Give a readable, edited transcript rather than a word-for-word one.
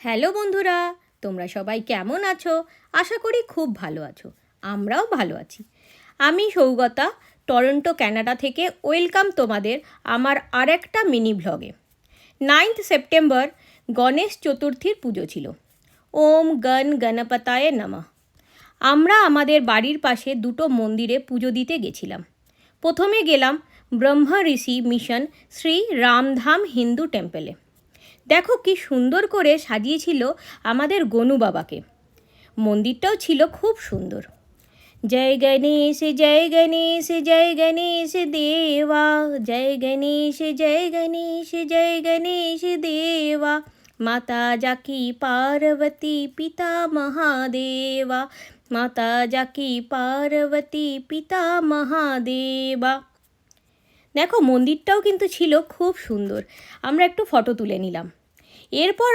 Hello বন্ধুরা, তোমরা সবাই কেমন আছো? আশা করি খুব ভালো আছো। আমরাও ভালো আছি। আমি সৌগতা, টরন্টো কানাডা থেকে ওয়েলকাম তোমাদের আমার আরেকটা মিনি ভ্লগে। 9th সেপ্টেম্বর গণেশ চতুর্থীর পুজো ছিল। ওম গণ গণপতায়ে নমঃ। আমরা আমাদের বাড়ির পাশে দুটো মন্দিরে পুজো দিতে গেছিলাম। প্রথমে গেলাম ব্রহ্ম ঋষি মিশন শ্রী রামধাম হিন্দু টেম্পলে। দেখো কি সুন্দর করে সাজিয়েছিল আমাদের গনু বাবাকে। মন্দিরটাও ছিল খুব সুন্দর। জয় গণেশ জয় গণেশ জয় গণেশ দেবা, জয় গণেশ জয় গণেশ জয় গণেশ দেবা, মাতা জাকি পার্বতী পিতা মহাদেবা, মাতা জাকি পার্বতী পিতা মহাদেবা। দেখো মন্দিরটাও কিন্তু ছিল খুব সুন্দর। আমরা একটু ফটো তুলে নিলাম। এরপর